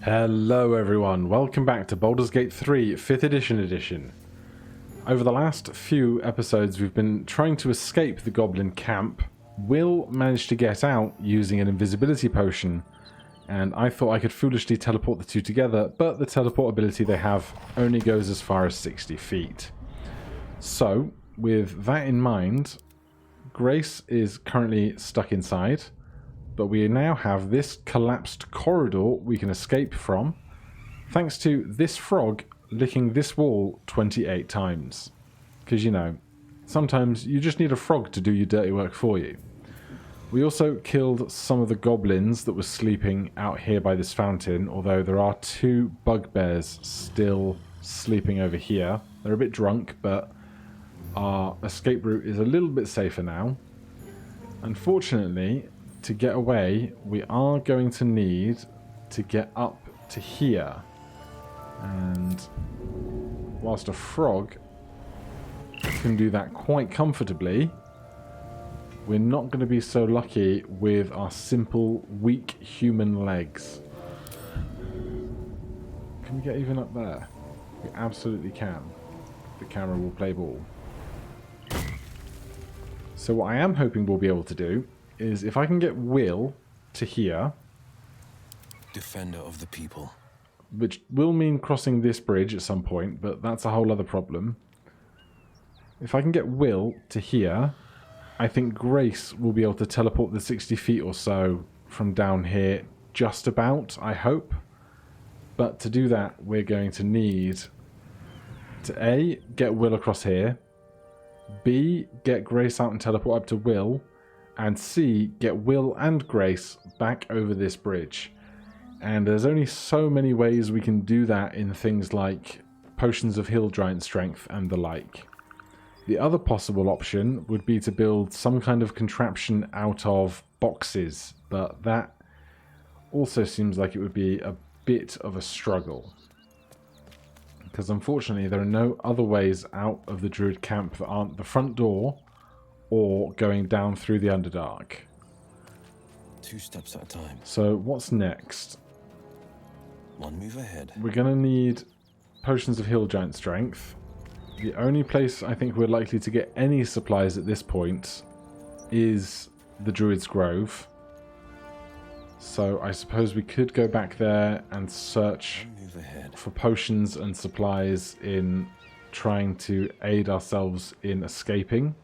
Hello everyone, welcome back to Baldur's Gate 3 5th edition. Over the last few episodes we've been trying to escape the goblin camp. Wyll managed to get out using an invisibility potion, and I thought I could foolishly teleport the two together, but the teleport ability they have only goes as far as 60 feet. So, with that in mind, Grace is currently stuck inside. But we now have this collapsed corridor we can escape from, thanks to this frog licking this wall 28 times. Because, you know, sometimes you just need a frog to do your dirty work for you. We also killed some of the goblins that were sleeping out here by this fountain, although there are two bugbears still sleeping over here. They're a bit drunk, but our escape route is a little bit safer now. Unfortunately, to get away, we are going to need to get up to here. And whilst a frog can do that quite comfortably, we're not going to be so lucky with our simple, weak human legs. Can we get even up there? We absolutely can. The camera will play ball. So what I am hoping we'll be able to do is if I can get Wyll to here, defender of the people, which will mean crossing this bridge at some point, but that's a whole other problem. If I can get Wyll to here, I think Grace will be able to teleport the 60 feet or so from down here just about, I hope. But to do that, we're going to need to A, get Wyll across here, B, get Grace out and teleport up to Wyll, and C, get Wyll and Grace back over this bridge. And there's only so many ways we can do that in things like potions of hill giant strength and the like. The other possible option would be to build some kind of contraption out of boxes, but that also seems like it would be a bit of a struggle. Because unfortunately there are no other ways out of the Druid camp that aren't the front door or going down through the Underdark. 2 steps at a time. So what's next? 1 move ahead. We're going to need potions of hill giant strength. The only place I think we're likely to get any supplies at this point is the Druid's Grove. So I suppose we could go back there and search for potions and supplies in trying to aid ourselves in escaping.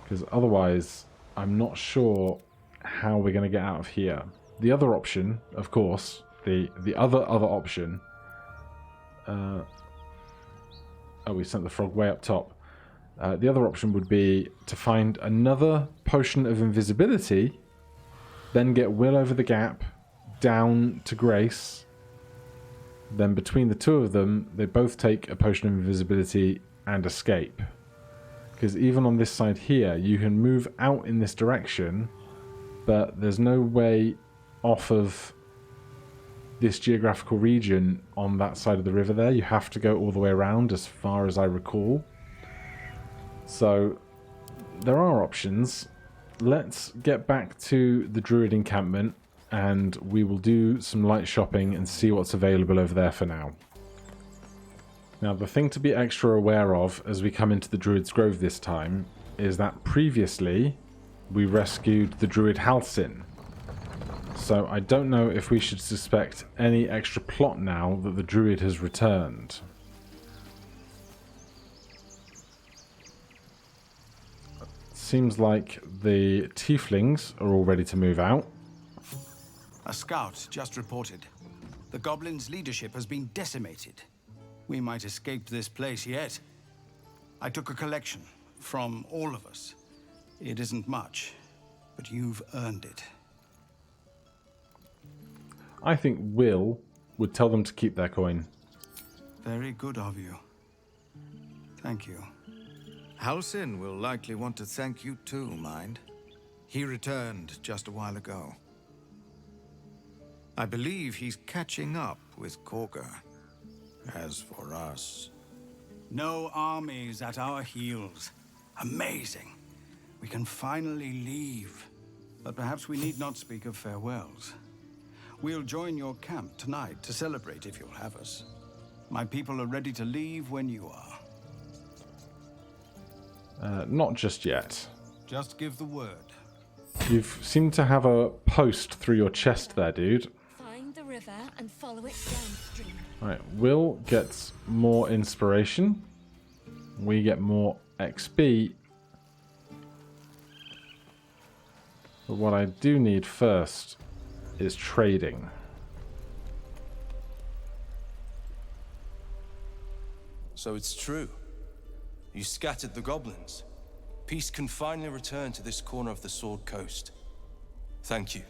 Because otherwise, I'm not sure how we're going to get out of here. The other option, of course, the other option... oh, we sent the frog way up top. The other option would be to find another potion of invisibility, then get Wyll over the gap, down to Grace. Then between the two of them, they both take a potion of invisibility and escape. Because even on this side here, you can move out in this direction, but there's no way off of this geographical region on that side of the river there. You have to go all the way around, as far as I recall. So there are options. Let's get back to the Druid encampment, and we will do some light shopping and see what's available over there for now. Now, the thing to be extra aware of as we come into the Druid's Grove this time is that previously we rescued the Druid Halsin. So I don't know if we should suspect any extra plot now that the Druid has returned. Seems like the Tieflings are all ready to move out. A scout just reported. The goblins' leadership has been decimated. We might escape this place yet. I took a collection from all of us. It isn't much, but you've earned it. I think Wyll would tell them to keep their coin. Very good of you. Thank you. Halsin will likely want to thank you too, mind. He returned just a while ago. I believe he's catching up with Korga. As for us... No armies at our heels. Amazing. We can finally leave. But perhaps we need not speak of farewells. We'll join your camp tonight to celebrate if you'll have us. My people are ready to leave when you are. Not just yet. Just give the word. You seem to have a post through your chest there, dude. Find the river and follow it downstream. Right, Wyll gets more inspiration. We get more XP. But what I do need first is trading. So it's true. You scattered the goblins. Peace can finally return to this corner of the Sword Coast. Thank you.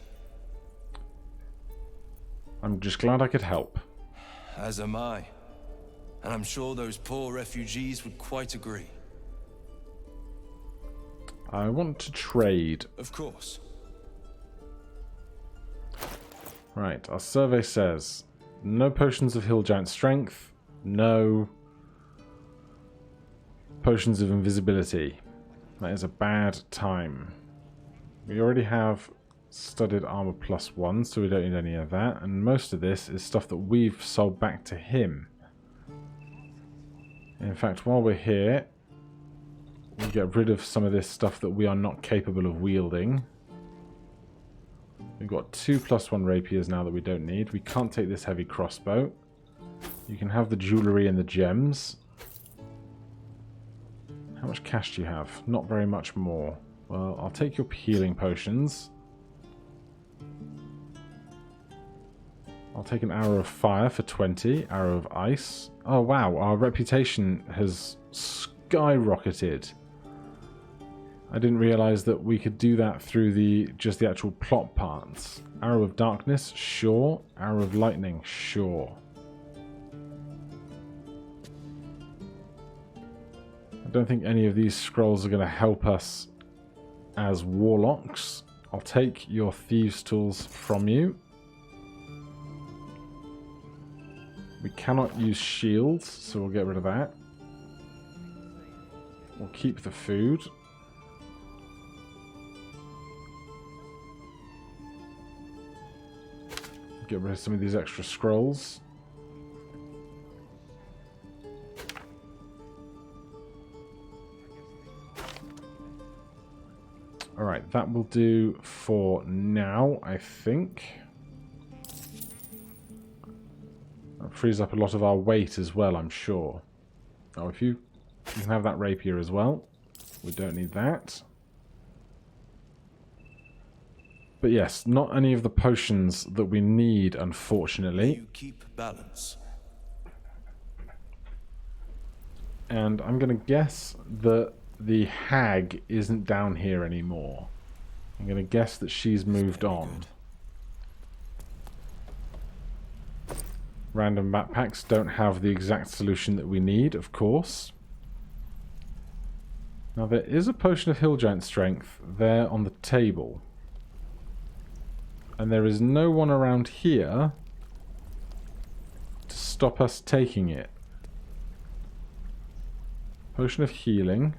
I'm just glad I could help. As am I. And I'm sure those poor refugees would quite agree. I want to trade. Of course. Right, our survey says no potions of hill giant strength, no potions of invisibility. That is a bad time. We already have studded armor +1, so we don't need any of that. And most of this is stuff that we've sold back to him. In fact, while we're here, we'll get rid of some of this stuff that we are not capable of wielding. We've got 2 +1 rapiers now that we don't need. We can't take this heavy crossbow. You can have the jewellery and the gems. How much cash do you have? Not very much more. Well, I'll take your healing potions. I'll take an arrow of fire for 20. Arrow of ice. Oh wow, our reputation has skyrocketed. I didn't realise that we could do that through just the actual plot parts. Arrow of darkness, sure. Arrow of lightning, sure. I don't think any of these scrolls are going to help us as warlocks. I'll take your thieves' tools from you. We cannot use shields, so we'll get rid of that. We'll keep the food. Get rid of some of these extra scrolls. Alright, that will do for now, I think. That frees up a lot of our weight as well, I'm sure. Oh, you can have that rapier as well. We don't need that. But yes, not any of the potions that we need, unfortunately. You keep balance. And I'm going to guess that the hag isn't down here anymore. I'm going to guess that she's moved on. Random backpacks don't have the exact solution that we need, of course. Now there is a potion of hill giant strength there on the table. And there is no one around here to stop us taking it. Potion of healing.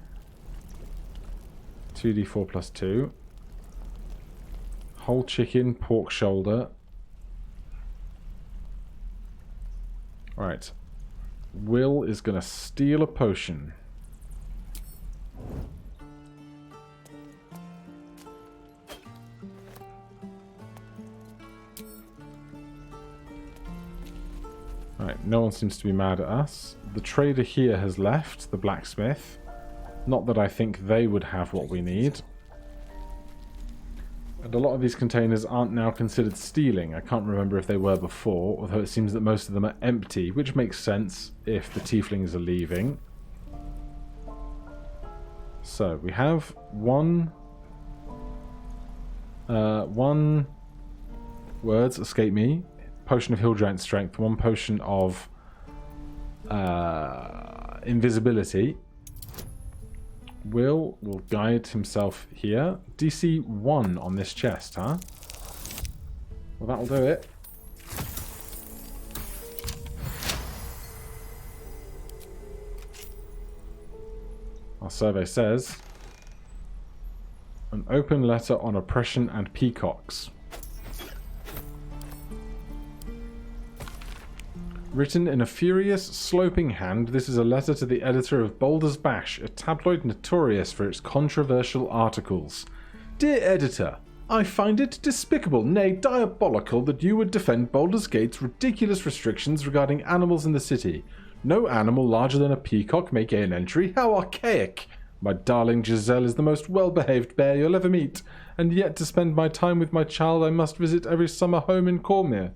2d4 plus 2. Whole chicken, pork shoulder. Right. Wyll is going to steal a potion. Right, no one seems to be mad at us. The trader here has left, the blacksmith. Not that I think they would have what we need. And a lot of these containers aren't now considered stealing. I can't remember if they were before, although it seems that most of them are empty, which makes sense if the tieflings are leaving. So, we have one words escape me. Potion of hill giant strength, 1 potion of invisibility. Wyll will guide himself here. DC 1 on this chest, huh? Well, that'll do it. Our survey says, an open letter on oppression and peacocks. Written in a furious, sloping hand, this is a letter to the editor of Baldur's Bash, a tabloid notorious for its controversial articles. Dear editor, I find it despicable, nay diabolical, that you would defend Baldur's Gate's ridiculous restrictions regarding animals in the city. No animal larger than a peacock may gain entry. How archaic! My darling Giselle is the most well-behaved bear you'll ever meet, and yet to spend my time with my child I must visit every summer home in Cormyr.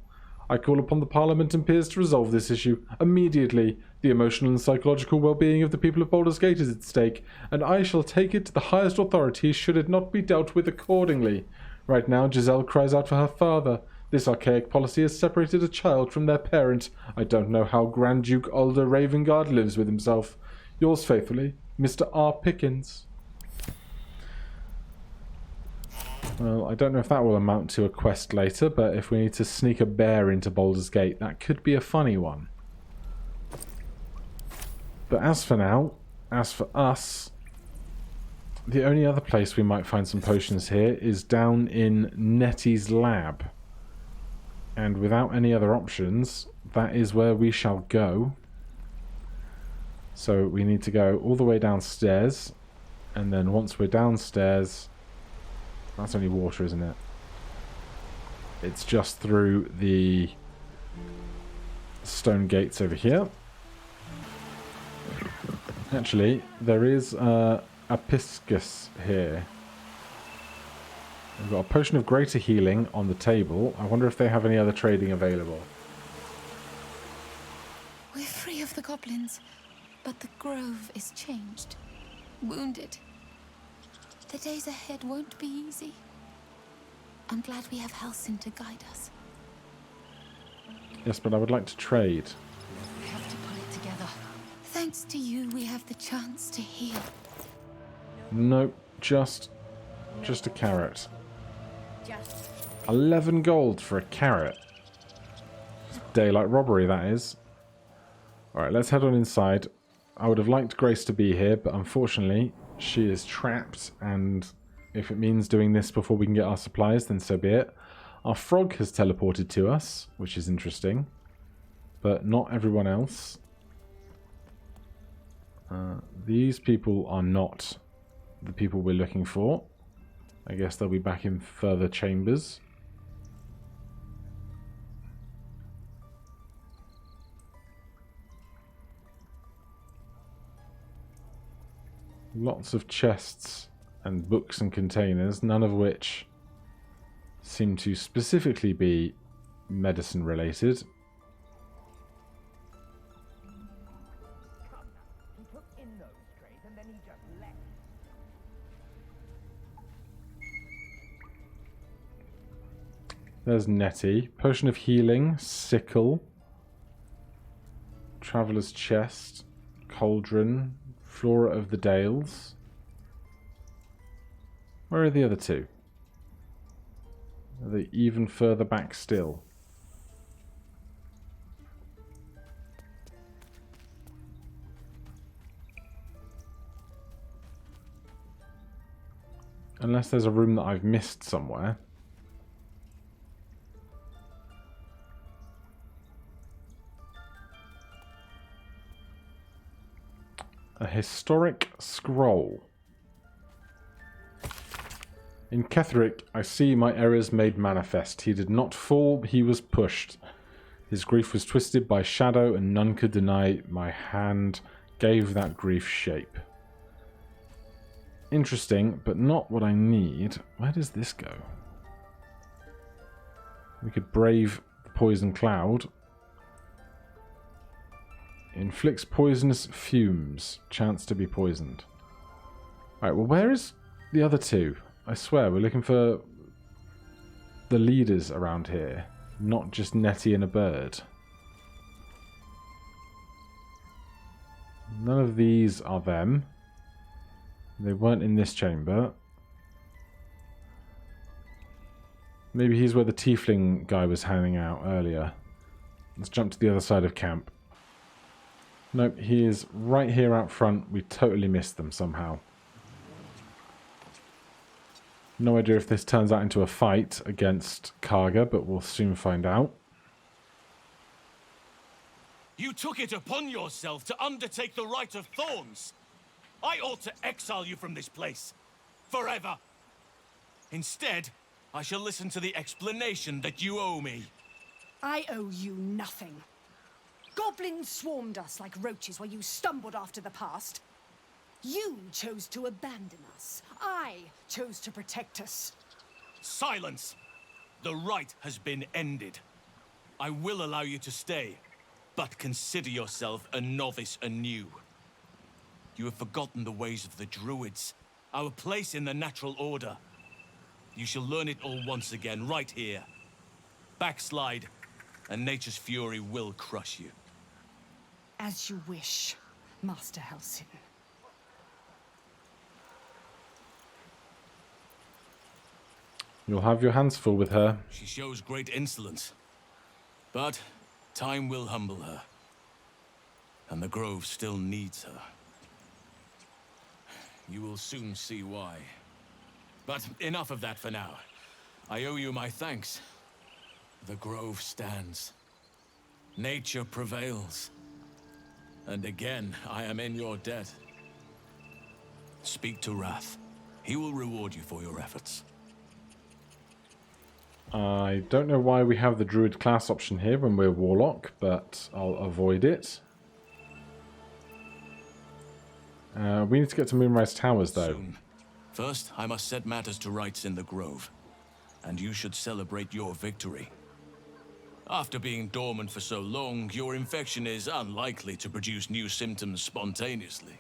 I call upon the Parliament and peers to resolve this issue immediately. The emotional and psychological well-being of the people of Baldur's Gate is at stake, and I shall take it to the highest authorities should it not be dealt with accordingly. Right now, Giselle cries out for her father. This archaic policy has separated a child from their parent. I don't know how Grand Duke Alder Ravengard lives with himself. Yours faithfully, Mr. R. Pickens. Well, I don't know if that will amount to a quest later, but if we need to sneak a bear into Baldur's Gate, that could be a funny one. But as for now, as for us, the only other place we might find some potions here is down in Nettie's lab. And without any other options, that is where we shall go. So we need to go all the way downstairs, and then once we're downstairs... That's only water, isn't it? It's just through the stone gates over here. Actually, there is a piscus here. We've got a potion of greater healing on the table. I wonder if they have any other trading available. We're free of the goblins, but the grove is changed. Wounded. The days ahead won't be easy. I'm glad we have Halsin to guide us. Yes, but I would like to trade. We have to pull it together. Thanks to you, we have the chance to heal. Nope, just a carrot. 11 gold for a carrot. Daylight robbery, that is. Alright, let's head on inside. I would have liked Grace to be here, but unfortunately, she is trapped, and if it means doing this before we can get our supplies, then so be it. Our frog has teleported to us, which is interesting, but not everyone else. These people are not the people we're looking for. I guess they'll be back in further chambers. Lots of chests and books and containers, none of which seem to specifically be medicine related. There's Nettie. Potion of healing, sickle, traveller's chest, cauldron, Flora of the Dales. Where are the other two? Are they even further back still? Unless there's a room that I've missed somewhere. A historic scroll. In Ketheric, I see my errors made manifest. He did not fall, he was pushed. His grief was twisted by shadow, and none could deny my hand gave that grief shape. Interesting, but not what I need. Where does this go? We could brave the poison cloud. Inflicts poisonous fumes. Chance to be poisoned. Alright, well, where is the other two? I swear, we're looking for the leaders around here, not just Nettie and a bird. None of these are them. They weren't in this chamber. Maybe he's where the tiefling guy was hanging out earlier. Let's jump to the other side of camp. Nope, he is right here out front. We totally missed them somehow. No idea if this turns out into a fight against Karga, but we'll soon find out. You took it upon yourself to undertake the Rite of Thorns. I ought to exile you from this place. Forever. Instead, I shall listen to the explanation that you owe me. I owe you nothing. Goblins swarmed us like roaches while you stumbled after the past. You chose to abandon us. I chose to protect us. Silence! The rite has been ended. I will allow you to stay, but consider yourself a novice anew. You have forgotten the ways of the Druids, our place in the natural order. You shall learn it all once again, right here. Backslide, and nature's fury will crush you. As you wish, Master Halsin. You'll have your hands full with her. She shows great insolence, but time will humble her. And the Grove still needs her. You will soon see why. But enough of that for now. I owe you my thanks. The Grove stands. Nature prevails. And again, I am in your debt. Speak to Wrath. He will reward you for your efforts. I don't know why we have the Druid class option here when we're Warlock, but I'll avoid it. We need to get to Moonrise Towers, though. Soon. First, I must set matters to rights in the Grove. And you should celebrate your victory. After being dormant for so long, your infection is unlikely to produce new symptoms spontaneously.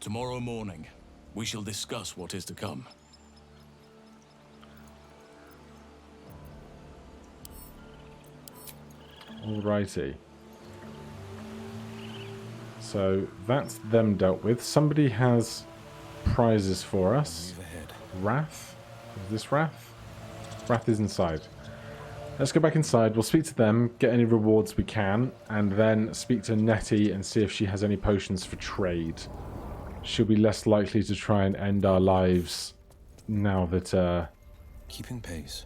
Tomorrow morning, we shall discuss what is to come. Alrighty. So that's them dealt with. Somebody has prizes for us. Wrath? Is this Wrath? Wrath is inside. Let's go back inside. We'll speak to them, get any rewards we can, and then speak to Nettie and see if she has any potions for trade. She'll be less likely to try and end our lives now that Keeping pace.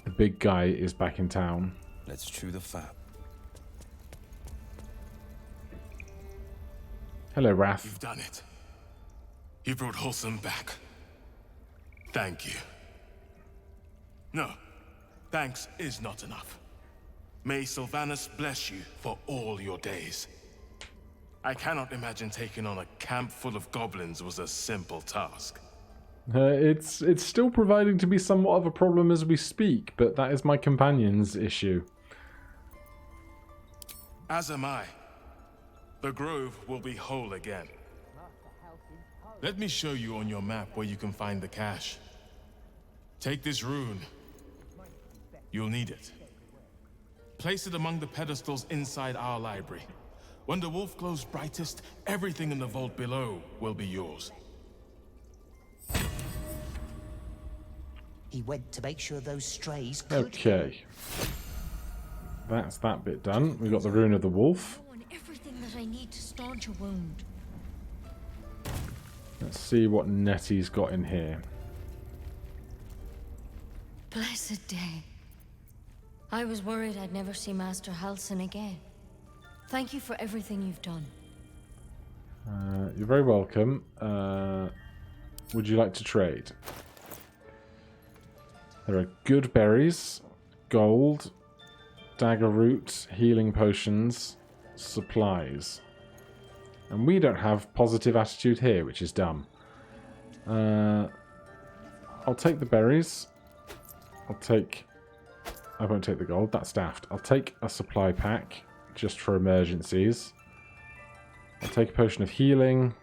the big guy is back in town. Let's chew the fat. Hello, Wrath. You've done it. You brought Wholesome back. Thank you. No, thanks is not enough. May Sylvanas bless you for all your days. I cannot imagine taking on a camp full of goblins was a simple task. It's still proving to be somewhat of a problem as we speak, but that is my companion's issue. As am I. The Grove will be whole again. Let me show you on your map where you can find the cache. Take this rune. You'll need it. Place it among the pedestals inside our library. When the wolf glows brightest, everything in the vault below will be yours. He went to make sure those strays could... Okay. That's that bit done. We got the rune of the wolf. Everything that I need to staunch a wound. Let's see what Nettie's got in here. Blessed day. I was worried I'd never see Master Halsin again. Thank you for everything you've done. You're very welcome. Would you like to trade? There are good berries, gold, dagger root, healing potions, supplies. And we don't have positive attitude here, which is dumb. I'll take the berries. I won't take the gold, that's daft. I'll take a supply pack, just for emergencies. I'll take a potion of healing.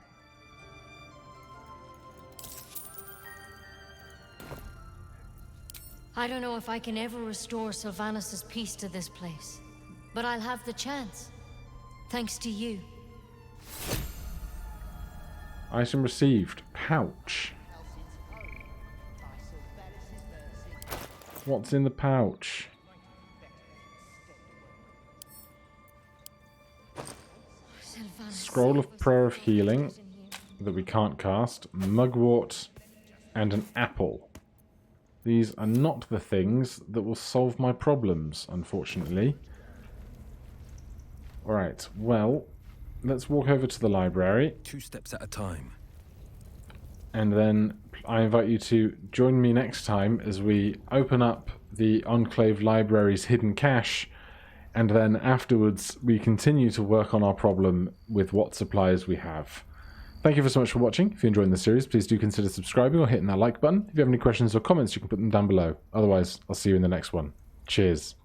I don't know if I can ever restore Sylvanas' peace to this place, but I'll have the chance. Thanks to you. Item received. Pouch. What's in the pouch? Scroll of Prayer of Healing that we can't cast, mugwort, and an apple. These are not the things that will solve my problems, unfortunately. Alright, well, let's walk over to the library. 2 steps at a time. And then I invite you to join me next time as we open up the Enclave Library's hidden cache, and then afterwards we continue to work on our problem with what supplies we have. Thank you so much for watching. If you're enjoying the series, please do consider subscribing or hitting that like button. If you have any questions or comments, you can put them down below. Otherwise, I'll see you in the next one. Cheers.